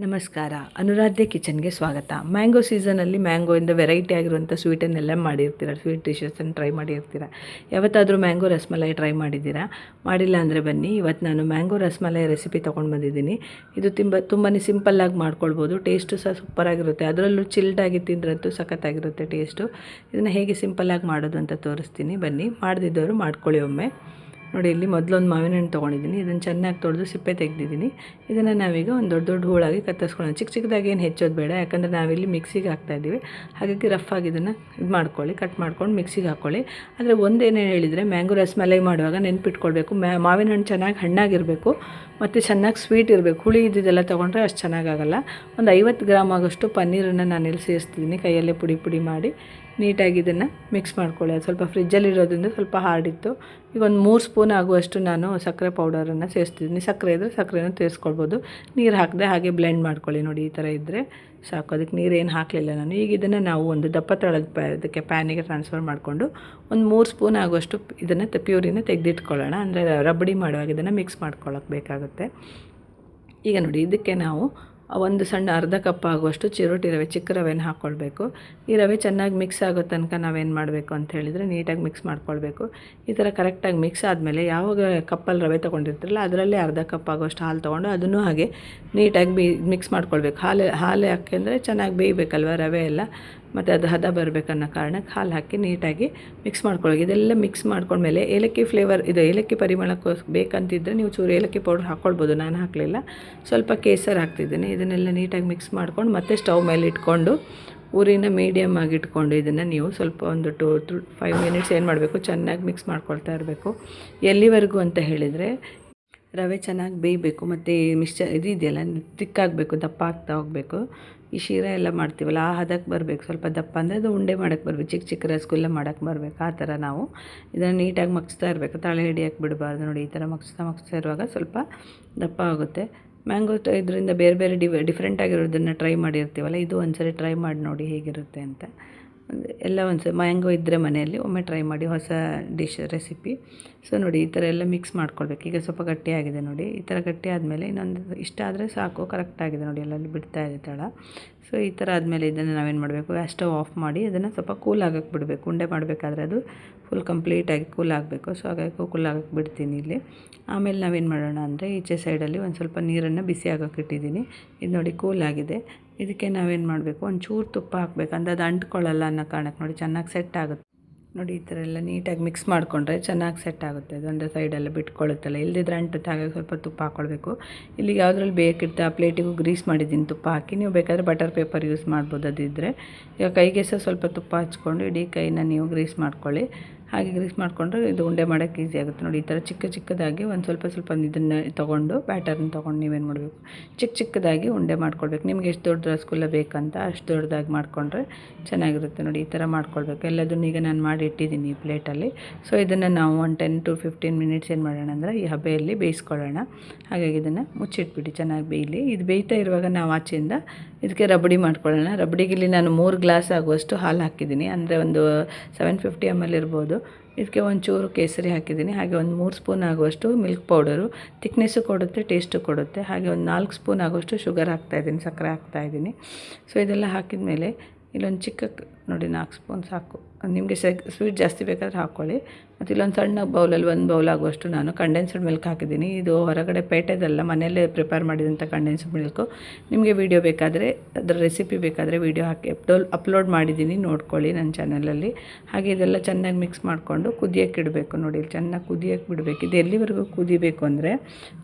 ನಮಸ್ಕಾರ. ಅನುರಾಧ್ಯ ಕಿಚನ್ಗೆ ಸ್ವಾಗತ. ಮ್ಯಾಂಗೋ ಸೀಸನಲ್ಲಿ ಮ್ಯಾಂಗೋಯಿಂದ ವೆರೈಟಿ ಆಗಿರುವಂಥ ಸ್ವೀಟನ್ನೆಲ್ಲ ಮಾಡಿರ್ತೀರ, ಸ್ವೀಟ್ ಡಿಶಸನ್ನು ಟ್ರೈ ಮಾಡಿರ್ತೀರ. ಯಾವತ್ತಾದರೂ ಮ್ಯಾಂಗೋ ರಸಮಲೈ ಟ್ರೈ ಮಾಡಿದ್ದೀರಾ? ಮಾಡಿಲ್ಲ ಅಂದರೆ ಬನ್ನಿ, ಇವತ್ತು ನಾನು ಮ್ಯಾಂಗೋ ರಸಮಲೈ ರೆಸಿಪಿ ತೊಗೊಂಡು ಬಂದಿದ್ದೀನಿ. ಇದು ತುಂಬಾ ಸಿಂಪಲ್ಲಾಗಿ ಮಾಡ್ಕೊಳ್ಬೋದು. ಟೇಸ್ಟು ಸಹ ಸೂಪರಾಗಿರುತ್ತೆ. ಅದರಲ್ಲೂ ಚಿಲ್ಡಾಗಿ ತಿಂದ್ರಂತೂ ಸಖತ್ತಾಗಿರುತ್ತೆ ಟೇಸ್ಟು. ಇದನ್ನು ಹೇಗೆ ಸಿಂಪಲ್ಲಾಗಿ ಮಾಡೋದು ಅಂತ ತೋರಿಸ್ತೀನಿ, ಬನ್ನಿ. ಮಾಡದಿದ್ದವರು ಮಾಡ್ಕೊಳ್ಳಿ ಒಮ್ಮೆ. ನೋಡಿ, ಇಲ್ಲಿ ಮೊದಲೊಂದು ಮಾವಿನ ಹಣ್ಣು ತೊಗೊಂಡಿದ್ದೀನಿ. ಇದನ್ನು ಚೆನ್ನಾಗಿ ತೊಳೆದು ಸಿಪ್ಪೆ ತೆಗೆದಿದ್ದೀನಿ. ಇದನ್ನು ನಾವೀಗ ಒಂದು ದೊಡ್ಡ ದೊಡ್ಡ ಹೋಳಾಗಿ ಕತ್ತರಿಸ್ಕೊಳ್ಳೋಣ. ಚಿಕ್ಕ ಚಿಕ್ಕದಾಗಿ ಏನು ಹೆಚ್ಚೋದು ಬೇಡ, ಯಾಕಂದರೆ ನಾವಿಲ್ಲಿ ಮಿಕ್ಸಿಗೆ ಹಾಕ್ತಾಯಿದ್ದೀವಿ. ಹಾಗಾಗಿ ರಫಾಗಿ ಇದನ್ನು ಇದು ಮಾಡ್ಕೊಳ್ಳಿ, ಕಟ್ ಮಾಡ್ಕೊಂಡು ಮಿಕ್ಸಿಗೆ ಹಾಕ್ಕೊಳ್ಳಿ. ಆದರೆ ಒಂದೇನು ಹೇಳಿದರೆ, ಮ್ಯಾಂಗೋ ರಸಮಲೈ ಮಾಡುವಾಗ ನೆನ್ಪಿಟ್ಕೊಳ್ಬೇಕು, ಮಾವಿನ ಹಣ್ಣು ಚೆನ್ನಾಗಿ ಹಣ್ಣಾಗಿರಬೇಕು ಮತ್ತು ಚೆನ್ನಾಗಿ ಸ್ವೀಟ್ ಇರಬೇಕು. ಹುಳಿ ಇದ್ದಿದ್ದೆಲ್ಲ ತೊಗೊಂಡ್ರೆ ಅಷ್ಟು ಚೆನ್ನಾಗಾಗಲ್ಲ. ಒಂದು 50 ಗ್ರಾಮ್ ಆಗೋಷ್ಟು ಪನ್ನೀರನ್ನು ನಾನು ಇಲ್ಲಿ ಸೇರಿಸ್ತಿದ್ದೀನಿ. ಕೈಯಲ್ಲೇ ಪುಡಿ ಮಾಡಿ ನೀಟಾಗಿ ಇದನ್ನು ಮಿಕ್ಸ್ ಮಾಡ್ಕೊಳ್ಳಿ. ಅದು ಸ್ವಲ್ಪ ಫ್ರಿಜ್ಜಲ್ಲಿರೋದ್ರಿಂದ ಸ್ವಲ್ಪ ಹಾರ್ಡಿತ್ತು. ಈಗ ಒಂದು 3 ಸ್ಪೂನ್ ಆಗುವಷ್ಟು ನಾನು ಸಕ್ಕರೆ ಪೌಡರನ್ನು ಸೇರಿಸ್ತಿದ್ದೀನಿ. ಸಕ್ಕರೆ ಇದ್ದರೆ ಸಕ್ಕರೆನೂ ಸೇರಿಸ್ಕೊಳ್ಬೋದು. ನೀರು ಹಾಕದೆ ಹಾಗೆ ಬ್ಲೆಂಡ್ ಮಾಡ್ಕೊಳ್ಳಿ. ನೋಡಿ, ಈ ಥರ ಇದ್ದರೆ ಸಾಕು. ಅದಕ್ಕೆ ನೀರೇನು ಹಾಕಲಿಲ್ಲ ನಾನು. ಈಗ ಇದನ್ನು ನಾವು ಒಂದು ದಪ್ಪ ತಳದ ಅದಕ್ಕೆ ಪ್ಯಾನಿಗೆ ಟ್ರಾನ್ಸ್ಫರ್ ಮಾಡಿಕೊಂಡು ಒಂದು 3 ಸ್ಪೂನ್ ಆಗುವಷ್ಟು ಇದನ್ನು ಪ್ಯೂರಿನ ತೆಗೆದಿಟ್ಕೊಳ್ಳೋಣ. ಅಂದರೆ ರಬಡಿ ಮಾಡುವಾಗ ಇದನ್ನು ಮಿಕ್ಸ್ ಮಾಡ್ಕೊಳ್ಳೋಕೆ ಬೇಕಾಗುತ್ತೆ. ಈಗ ನೋಡಿ, ಇದಕ್ಕೆ ನಾವು ಒಂದು ಸಣ್ಣ ಅರ್ಧ ಕಪ್ ಆಗುವಷ್ಟು ಚಿರೋಟಿ ರವೆ, ಚಿಕ್ಕ ರವೆನ ಹಾಕ್ಕೊಳ್ಬೇಕು. ಈ ರವೆ ಚೆನ್ನಾಗಿ ಮಿಕ್ಸ್ ಆಗೋ ತನಕ ನಾವೇನು ಮಾಡಬೇಕು ಅಂತ ಹೇಳಿದರೆ, ನೀಟಾಗಿ ಮಿಕ್ಸ್ ಮಾಡ್ಕೊಳ್ಬೇಕು. ಈ ಥರ ಕರೆಕ್ಟಾಗಿ ಮಿಕ್ಸ್ ಆದಮೇಲೆ ಯಾವಾಗ ಕಪ್ಪಲ್ಲಿ ರವೆ ತೊಗೊಂಡಿರ್ತಿರಲ್ಲ, ಅದರಲ್ಲೇ ಅರ್ಧ ಕಪ್ ಆಗೋಷ್ಟು ಹಾಲು ತೊಗೊಂಡು ಅದನ್ನು ಹಾಗೆ ನೀಟಾಗಿ ಮಿಕ್ಸ್ ಮಾಡ್ಕೊಳ್ಬೇಕು. ಹಾಲು ಯಾಕೆಂದರೆ ಚೆನ್ನಾಗಿ ಬೇಯಬೇಕಲ್ವ ರವೆ ಎಲ್ಲ, ಮತ್ತು ಅದು ಹದ ಬರಬೇಕನ್ನೋ ಕಾರಣಕ್ಕೆ ಹಾಲು ಹಾಕಿ ನೀಟಾಗಿ ಮಿಕ್ಸ್ ಮಾಡ್ಕೊಳ್ಳಿ. ಇದೆಲ್ಲ ಮಿಕ್ಸ್ ಮಾಡ್ಕೊಂಡ್ಮೇಲೆ ಏಲಕ್ಕಿ ಫ್ಲೇವರ್, ಇದು ಏಲಕ್ಕಿ ಪರಿಮಳಕ್ಕೋಸ್ಕರ ಬೇಕಂತಿದ್ದರೆ ನೀವು ಚೂರು ಏಲಕ್ಕಿ ಪೌಡ್ರ್ ಹಾಕ್ಕೊಳ್ಬೋದು. ನಾನು ಹಾಕಲಿಲ್ಲ, ಸ್ವಲ್ಪ ಕೇಸರ್ ಹಾಕ್ತಿದ್ದೀನಿ. ಇದನ್ನೆಲ್ಲ ನೀಟಾಗಿ ಮಿಕ್ಸ್ ಮಾಡ್ಕೊಂಡು ಮತ್ತೆ ಸ್ಟವ್ ಮೇಲೆ ಇಟ್ಕೊಂಡು ಊರಿನ ಮೀಡಿಯಮ್ ಆಗಿ ಇಟ್ಕೊಂಡು ಇದನ್ನು ನೀವು ಸ್ವಲ್ಪ ಒಂದು 2 to 5 ಮಿನಿಟ್ಸ್ ಏನು ಮಾಡಬೇಕು, ಚೆನ್ನಾಗಿ ಮಿಕ್ಸ್ ಮಾಡ್ಕೊಳ್ತಾ ಇರಬೇಕು. ಎಲ್ಲಿವರೆಗೂ ಅಂತ ಹೇಳಿದರೆ, ರವೆ ಚೆನ್ನಾಗಿ ಬೇಯಬೇಕು ಮತ್ತು ಮಿಕ್ಸ್ಚರ್ ಇದೆಯಲ್ಲ ತಿಕ್ಕಾಗಬೇಕು, ದಪ್ಪ ಆಗ್ತಾ ಹೋಗಬೇಕು. ಈ ಶೀರ ಎಲ್ಲ ಮಾಡ್ತೀವಲ್ಲ ಆ ಹದಕ್ಕೆ ಬರಬೇಕು. ಸ್ವಲ್ಪ ದಪ್ಪ ಅಂದರೆ ಅದು ಉಂಡೆ ಮಾಡೋಕ್ಕೆ ಬರಬೇಕು, ಚಿಕ್ಕ ಚಿಕ್ಕ ರಸಗುಲ್ಲ ಮಾಡೋಕ್ಕೆ ಬರಬೇಕು. ಆ ಥರ ನಾವು ಇದನ್ನು ನೀಟಾಗಿ ಮಗ್ಸ್ತಾ ಇರಬೇಕು, ತಳೆ ಹಿಡಿಯೋಕ್ಕೆ ಬಿಡಬಾರ್ದು. ನೋಡಿ, ಈ ಥರ ಮಗ್ಸ್ತಾ ಇರುವಾಗ ಸ್ವಲ್ಪ ದಪ್ಪ ಆಗುತ್ತೆ. ಮ್ಯಾಂಗೋ ಇದರಿಂದ ಬೇರೆ ಬೇರೆ ಡಿಫ್ರೆಂಟ್ ಆಗಿರೋದನ್ನು ಟ್ರೈ ಮಾಡಿರ್ತೀವಲ್ಲ, ಇದು ಒಂದ್ಸರಿ ಟ್ರೈ ಮಾಡಿ ನೋಡಿ ಹೇಗಿರುತ್ತೆ ಅಂತ. ಎಲ್ಲ ಒಂದ್ಸರಿ ಮ್ಯಾಂಗೋ ಇದ್ದರೆ ಮನೆಯಲ್ಲಿ ಒಮ್ಮೆ ಟ್ರೈ ಮಾಡಿ, ಹೊಸ ರೆಸಿಪಿ. ಸೊ ನೋಡಿ, ಈ ಥರ ಎಲ್ಲ ಮಿಕ್ಸ್ ಮಾಡ್ಕೊಳ್ಬೇಕು. ಈಗ ಸ್ವಲ್ಪ ಗಟ್ಟಿಯಾಗಿದೆ ನೋಡಿ. ಈ ಥರ ಗಟ್ಟಿ ಆದಮೇಲೆ ಇನ್ನೊಂದು ಇಷ್ಟ ಆದರೆ ಸಾಕು, ಕರೆಕ್ಟಾಗಿದೆ ನೋಡಿ, ಎಲ್ಲಲ್ಲಿ ಬಿಡ್ತಾ ಇದೆ ತಳ. ಸೊ ಈ ಥರ ಆದಮೇಲೆ ಇದನ್ನು ನಾವೇನು ಮಾಡಬೇಕು, ಸ್ಟವ್ ಆಫ್ ಮಾಡಿ ಅದನ್ನು ಸ್ವಲ್ಪ ಕೂಲ್ ಆಗೋಕ್ಕೆ ಬಿಡಬೇಕು. ಉಂಡೆ ಮಾಡಬೇಕಾದ್ರೆ ಅದು ಫುಲ್ ಕಂಪ್ಲೀಟಾಗಿ ಕೂಲ್ ಆಗಬೇಕು. ಸೊ ಹಾಗಾಗಿ ಕೂಲ್ ಆಗೋಕ್ಕೆ ಬಿಡ್ತೀನಿ ಇಲ್ಲಿ. ಆಮೇಲೆ ನಾವೇನು ಮಾಡೋಣ ಅಂದರೆ, ಈಚೆ ಸೈಡಲ್ಲಿ ಒಂದು ಸ್ವಲ್ಪ ನೀರನ್ನು ಬಿಸಿ ಆಗೋಕ್ಕೆ ಇಟ್ಟಿದ್ದೀನಿ. ಇದು ನೋಡಿ ಕೂಲ್ ಆಗಿದೆ. ಇದಕ್ಕೆ ನಾವೇನು ಮಾಡಬೇಕು, ಒಂಚೂರು ತುಪ್ಪ ಹಾಕಬೇಕು. ಅಂದರೆ ಅದು ಅಂಟ್ಕೊಳ್ಳಲ್ಲ ಅನ್ನೋ ಕಾರಣಕ್ಕೆ ನೋಡಿ ಚೆನ್ನಾಗಿ ಸೆಟ್ ಆಗುತ್ತೆ. ನೋಡಿ, ಈ ಥರ ಎಲ್ಲ ನೀಟಾಗಿ ಮಿಕ್ಸ್ ಮಾಡಿಕೊಂಡ್ರೆ ಚೆನ್ನಾಗಿ ಸೆಟ್ ಆಗುತ್ತೆ. ಅದೊಂದು ಸೈಡೆಲ್ಲ ಬಿಟ್ಕೊಳ್ಳುತ್ತಲ್ಲ, ಇಲ್ಲದಿದ್ರೆ ಅಂಟುತ್ತೆ. ಹಾಗಾಗಿ ಸ್ವಲ್ಪ ತುಪ್ಪ ಹಾಕ್ಕೊಳ್ಬೇಕು. ಇಲ್ಲಿಗೆ ಯಾವುದ್ರಲ್ಲಿ ಬೇಕಿರುತ್ತೆ ಆ ಪ್ಲೇಟಿಗೂ ಗ್ರೀಸ್ ಮಾಡಿದ್ದೀನಿ ತುಪ್ಪ ಹಾಕಿ. ನೀವು ಬೇಕಾದರೆ ಬಟರ್ ಪೇಪರ್ ಯೂಸ್ ಮಾಡ್ಬೋದು ಅದಿದ್ದರೆ. ಈಗ ಕೈಗೆ ಸಹ ಸ್ವಲ್ಪ ತುಪ್ಪ ಹಚ್ಕೊಂಡು ಇಡೀ ಕೈನ ನೀವು ಗ್ರೀಸ್ ಮಾಡ್ಕೊಳ್ಳಿ. ಹಾಗೆ ಗ್ರೀಸ್ ಮಾಡಿಕೊಂಡ್ರೆ ಇದು ಉಂಡೆ ಮಾಡೋಕ್ಕೆ ಈಸಿ ಆಗುತ್ತೆ. ನೋಡಿ, ಈ ಥರ ಚಿಕ್ಕದಾಗಿ ಒಂದು ಸ್ವಲ್ಪ ಇದನ್ನು ತೊಗೊಂಡು ಬ್ಯಾಟರ್ನ ತೊಗೊಂಡು ನೀವೇನು ಮಾಡಬೇಕು, ಚಿಕ್ಕದಾಗಿ ಉಂಡೆ ಮಾಡ್ಕೊಳ್ಬೇಕು. ನಿಮಗೆ ಎಷ್ಟು ದೊಡ್ಡ ರಸಗುಲ್ಲ ಬೇಕಂತ ಅಷ್ಟು ದೊಡ್ಡದಾಗಿ ಮಾಡಿಕೊಂಡ್ರೆ ಚೆನ್ನಾಗಿರುತ್ತೆ. ನೋಡಿ, ಈ ಥರ ಮಾಡ್ಕೊಳ್ಬೇಕು. ಎಲ್ಲದನ್ನು ಈಗ ನಾನು ಮಾಡಿ ಇಟ್ಟಿದ್ದೀನಿ ಈ ಪ್ಲೇಟಲ್ಲಿ. ಸೊ ಇದನ್ನು ನಾವು ಒಂದು 10 to 15 ಮಿನಿಟ್ಸ್ ಏನು ಮಾಡೋಣ ಅಂದರೆ ಈ ಹಬೆಯಲ್ಲಿ ಬೇಯಿಸ್ಕೊಳ್ಳೋಣ. ಹಾಗಾಗಿ ಇದನ್ನು ಮುಚ್ಚಿಟ್ಬಿಟ್ಟು ಚೆನ್ನಾಗಿ ಬೇಯಲಿ. ಇದು ಬೇಯ್ತಾ ಇರುವಾಗ ನಾವು ಆಚೆಯಿಂದ ಇದಕ್ಕೆ ರಬಡಿ ಮಾಡ್ಕೊಳ್ಳೋಣ. ರಬಡಿಗಿಲ್ಲಿ ನಾನು 3 ಗ್ಲಾಸ್ ಆಗುವಷ್ಟು ಹಾಲು ಹಾಕಿದ್ದೀನಿ. ಅಂದರೆ ಒಂದು 750 ml ಇರ್ಬೋದು. ಇದಕ್ಕೆ ಒಂಚೂರು ಕೇಸರಿ ಹಾಕಿದ್ದೀನಿ. ಹಾಗೆ ಒಂದು 3 ಸ್ಪೂನ್ ಆಗುವಷ್ಟು ಮಿಲ್ಕ್ ಪೌಡರು, ತಿಕ್ನೆಸ್ಸು ಕೊಡುತ್ತೆ, ಟೇಸ್ಟು ಕೊಡುತ್ತೆ. ಹಾಗೆ ಒಂದು 4 ಸ್ಪೂನ್ ಆಗುವಷ್ಟು ಶುಗರ್ ಹಾಕ್ತಾಯಿದ್ದೀನಿ, ಸಕ್ಕರೆ ಹಾಕ್ತಾಯಿದ್ದೀನಿ. ಸೊ ಇದೆಲ್ಲ ಹಾಕಿದ ಮೇಲೆ ಇಲ್ಲೊಂದು ಚಿಕ್ಕ ನೋಡಿ 4 ಸ್ಪೂನ್ ಸಾಕು. ನಿಮಗೆ ಸ್ವೀಟ್ ಜಾಸ್ತಿ ಬೇಕಾದರೆ ಹಾಕ್ಕೊಳ್ಳಿ. ಮತ್ತು ಇಲ್ಲೊಂದು ಸಣ್ಣ ಬೌಲಲ್ಲಿ 1 ಬೌಲ್ ಆಗುವಷ್ಟು ನಾನು ಕಂಡೆನ್ಸ್ಡ್ ಮಿಲ್ಕ್ ಹಾಕಿದ್ದೀನಿ. ಇದು ಹೊರಗಡೆ ಪೇಟೆದಲ್ಲ, ಮನೆಯಲ್ಲೇ ಪ್ರಿಪೇರ್ ಮಾಡಿದಂಥ ಕಂಡೆನ್ಸ್ಡ್ ಮಿಲ್ಕು. ನಿಮಗೆ ವೀಡಿಯೋ ಬೇಕಾದರೆ, ಅದರ ರೆಸಿಪಿ ಬೇಕಾದರೆ ವೀಡಿಯೋ ಹಾಕಿ ಅಪ್ಲೋಡ್ ಮಾಡಿದ್ದೀನಿ, ನೋಡ್ಕೊಳ್ಳಿ ನನ್ನ ಚಾನಲಲ್ಲಿ. ಹಾಗೆ ಇದೆಲ್ಲ ಚೆನ್ನಾಗಿ ಮಿಕ್ಸ್ ಮಾಡಿಕೊಂಡು ಕುದಿಯೋಕ್ಕೆ ಇಡಬೇಕು. ನೋಡಿ, ಇಲ್ಲಿ ಚೆನ್ನಾಗಿ ಕುದಿಯೋಕ್ಕೆ ಬಿಡಬೇಕು. ಇದು ಎಲ್ಲಿವರೆಗೂ ಕುದಿಬೇಕು ಅಂದರೆ,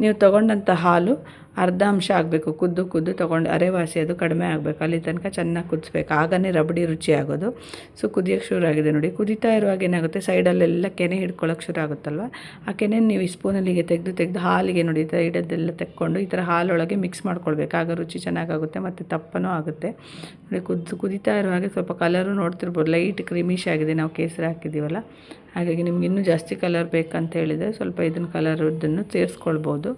ನೀವು ತೊಗೊಂಡಂಥ ಹಾಲು ಅರ್ಧ ಅಂಶ ಆಗಬೇಕು. ಕುದ್ದು ತೊಗೊಂಡು ಅರೆವಾಸಿ ಅದು ಕಡಿಮೆ ಆಗಬೇಕು. ಅಲ್ಲಿ ತನಕ ಚೆನ್ನಾಗಿ ಕುದಿಸ್ಬೇಕು. ಆಗನೇ ರಬಡಿ ರುಚಿ ಆಗೋದು. ಸೊ ಕುದಿಯೋಕ್ಕೆ ಶುರು ಆಗಿದೆ ನೋಡಿ. ಕುದಿತಾ ಇರುವಾಗ ಏನಾಗುತ್ತೆ, ಸೈಡಲ್ಲೆಲ್ಲ ಕೆನೆ ಹಿಡ್ಕೊಳ್ಳೋಕೆ ಶುರು ಆಗುತ್ತಲ್ವ, ಆ ಕೆನೆ ನೀವು ಈ ಸ್ಪೂನಲ್ಲಿಗೆ ತೆಗೆದು ಹಾಲಿಗೆ ನೋಡಿ ಸೈಡದ್ದೆಲ್ಲ ತೆಕ್ಕೊಂಡು ಈ ಥರ ಹಾಲೊಳಗೆ ಮಿಕ್ಸ್ ಮಾಡ್ಕೊಳ್ಬೇಕು. ಆಗ ರುಚಿ ಚೆನ್ನಾಗಾಗುತ್ತೆ ಮತ್ತು ತಪ್ಪನೂ ಆಗುತ್ತೆ. ನೋಡಿ, ಕುದಿತಾ ಇರುವಾಗ ಸ್ವಲ್ಪ ಕಲರು ನೋಡ್ತಿರ್ಬೋದು, ಲೈಟ್ ಕ್ರೀಮಿಶ್ ಆಗಿದೆ. ನಾವು ಕೇಸರಿ ಹಾಕಿದ್ದೀವಲ್ಲ, ಹಾಗಾಗಿ ನಿಮ್ಗೆ ಇನ್ನೂ ಜಾಸ್ತಿ ಕಲರ್ ಬೇಕಂತ ಹೇಳಿದರೆ ಸ್ವಲ್ಪ ಇದನ್ನು ಕಲರದ್ದನ್ನು ಸೇರಿಸ್ಕೊಳ್ಬೋದು,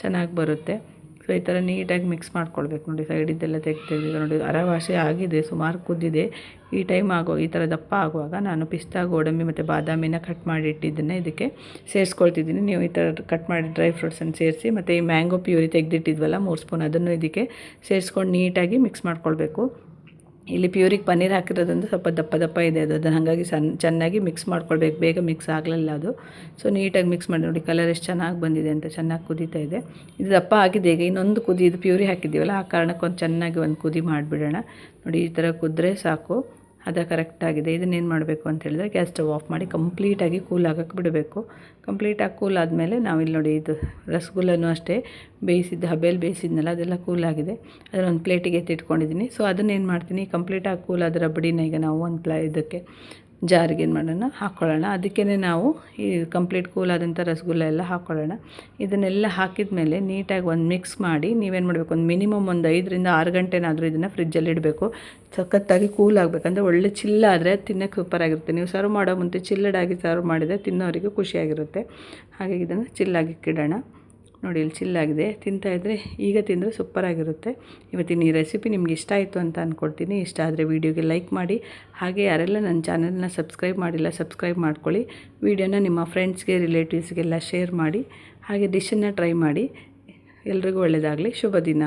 ಚೆನ್ನಾಗಿ ಬರುತ್ತೆ. ಸೊ ಈ ಥರ ನೀಟಾಗಿ ಮಿಕ್ಸ್ ಮಾಡ್ಕೊಳ್ಬೇಕು ನೋಡಿ. ಸೈಡಿದ್ದೆಲ್ಲ ತೆಗೆದು ನೋಡಿ ಅರವಾಸೆ ಆಗಿದೆ, ಸುಮಾರು ಕುದ್ದಿದೆ. ಈ ಟೈಮ್ ಈ ಥರ ದಪ್ಪ ಆಗುವಾಗ ನಾನು ಪಿಸ್ತಾ, ಗೋಡಂಬಿ ಮತ್ತು ಬಾದಾಮಿನ ಕಟ್ ಮಾಡಿ ಇಟ್ಟಿದ್ದನ್ನು ಇದಕ್ಕೆ ಸೇರಿಸ್ಕೊಳ್ತಿದ್ದೀನಿ. ನೀವು ಈ ಥರ ಕಟ್ ಮಾಡಿ ಡ್ರೈ ಫ್ರೂಟ್ಸನ್ನು ಸೇರಿಸಿ ಮತ್ತು ಈ ಮ್ಯಾಂಗೋ ಪ್ಯೂರಿ ತೆಗೆದಿಟ್ಟಿದ್ವಲ್ಲ 3 ಸ್ಪೂನ್, ಅದನ್ನು ಇದಕ್ಕೆ ಸೇರಿಸ್ಕೊಂಡು ನೀಟಾಗಿ ಮಿಕ್ಸ್ ಮಾಡ್ಕೊಳ್ಬೇಕು. ಇಲ್ಲಿ ಪ್ಯೂರಿಗೆ ಪನ್ನೀರ್ ಹಾಕಿರೋದ್ರಿಂದ ಸ್ವಲ್ಪ ದಪ್ಪ ದಪ್ಪ ಇದೆ ಅದನ್ನು ಹಾಗಾಗಿ ಚೆನ್ನಾಗಿ ಮಿಕ್ಸ್ ಮಾಡ್ಕೊಳ್ಬೇಕು. ಬೇಗ ಮಿಕ್ಸ್ ಆಗಲಿಲ್ಲ ಅದು. ಸೊ ನೀಟಾಗಿ ಮಿಕ್ಸ್ ಮಾಡಿ ನೋಡಿ, ಕಲರ್ ಎಷ್ಟು ಚೆನ್ನಾಗಿ ಬಂದಿದೆ ಅಂತ. ಚೆನ್ನಾಗಿ ಕುದೀತಾ ಇದೆ. ಇದು ದಪ್ಪ ಆಗಿದೆ. ಈಗ ಇನ್ನೊಂದು ಕುದಿ, ಇದು ಪ್ಯೂರಿ ಹಾಕಿದ್ದೀವಲ್ಲ ಆ ಕಾರಣಕ್ಕೆ ಚೆನ್ನಾಗಿ ಒಂದು ಕುದಿ ಮಾಡಿಬಿಡೋಣ. ನೋಡಿ ಈ ಥರ ಕುದ್ರೆ ಸಾಕು, ಅದು ಕರೆಕ್ಟಾಗಿದೆ. ಇದನ್ನೇನು ಮಾಡಬೇಕು ಅಂತ ಹೇಳಿದ್ರೆ ಗ್ಯಾಸ್ ಸ್ಟವ್ ಆಫ್ ಮಾಡಿ ಕಂಪ್ಲೀಟಾಗಿ ಕೂಲ್ ಆಗೋಕ್ಕೆ ಬಿಡಬೇಕು. ಕಂಪ್ಲೀಟಾಗಿ ಕೂಲ್ ಆದಮೇಲೆ ನಾವಿಲ್ಲಿ ನೋಡಿ ಇದು ರಸಗುಲ್ಲನೂ ಅಷ್ಟೇ ಹಬೆಯಲ್ಲಿ ಬೇಯಿಸಿದ್ನಲ್ಲ ಅದೆಲ್ಲ ಕೂಲ್ ಆಗಿದೆ. ಅದನ್ನೊಂದು ಪ್ಲೇಟಿಗೆ ಎತ್ತಿಟ್ಕೊಂಡಿದ್ದೀನಿ. ಸೊ ಅದನ್ನೇನು ಮಾಡ್ತೀನಿ, ಕಂಪ್ಲೀಟಾಗಿ ಕೂಲ್ ಆದ ರಬಡಿನ ಈಗ ನಾವು ಒಂದು ಇದಕ್ಕೆ ಜಾರಿಗೆ ಏನು ಮಾಡೋಣ ಹಾಕ್ಕೊಳ್ಳೋಣ. ಅದಕ್ಕೇ ನಾವು ಈ ಕಂಪ್ಲೀಟ್ ಕೂಲ್ ಆದಂಥ ರಸಗುಲ್ಲ ಎಲ್ಲ ಹಾಕ್ಕೊಳ್ಳೋಣ. ಇದನ್ನೆಲ್ಲ ಹಾಕಿದ ಮೇಲೆ ನೀಟಾಗಿ ಒಂದು ಮಿಕ್ಸ್ ಮಾಡಿ ನೀವೇನು ಮಾಡಬೇಕು, ಒಂದು ಮಿನಿಮಮ್ ಒಂದು 5 ರಿಂದ 6 ಗಂಟೆನಾದರೂ ಇದನ್ನು ಫ್ರಿಜ್ಜಲ್ಲಿ ಇಡಬೇಕು. ಸಖತ್ತಾಗಿ ಕೂಲ್ ಆಗಬೇಕಂದ್ರೆ ಒಳ್ಳೆ ಚಿಲ್ಲಾದರೆ ತಿನ್ನೋಕ್ಕೆ ಸೂಪರಾಗಿರುತ್ತೆ. ನೀವು ಸರ್ವ್ ಮಾಡೋ ಮುಂಚೆ ಚಿಲ್ಲಡಾಗಿ ಸರ್ವ್ ಮಾಡಿದರೆ ತಿನ್ನೋರಿಗೆ ಖುಷಿಯಾಗಿರುತ್ತೆ. ಹಾಗಾಗಿ ಇದನ್ನು ಚಿಲ್ಲಾಗಿ ಇಡೋಣ. ನೋಡಿ ಇಲ್ಲಿ ಚಿಲ್ಲಾಗಿದೆ. ತಿಂತಾಯಿದ್ರೆ ಈಗ ತಿಂದರೆ ಸೂಪರಾಗಿರುತ್ತೆ. ಇವತ್ತಿನ ಈ ರೆಸಿಪಿ ನಿಮ್ಗೆ ಇಷ್ಟ ಆಯಿತು ಅಂತ ಅಂದ್ಕೊಳ್ತೀನಿ. ಇಷ್ಟ ಆದರೆ ವೀಡಿಯೋಗೆ ಲೈಕ್ ಮಾಡಿ. ಹಾಗೆ ಯಾರೆಲ್ಲ ನನ್ನ ಚಾನಲ್ನ ಸಬ್ಸ್ಕ್ರೈಬ್ ಮಾಡಿಲ್ಲ ಸಬ್ಸ್ಕ್ರೈಬ್ ಮಾಡ್ಕೊಳ್ಳಿ. ವೀಡಿಯೋನ ನಿಮ್ಮ ಫ್ರೆಂಡ್ಸ್ಗೆ, ರಿಲೇಟಿವ್ಸ್ಗೆಲ್ಲ ಶೇರ್ ಮಾಡಿ. ಹಾಗೆ ಡಿಶನ್ನು ಟ್ರೈ ಮಾಡಿ. ಎಲ್ರಿಗೂ ಒಳ್ಳೆಯದಾಗಲಿ. ಶುಭ ದಿನ.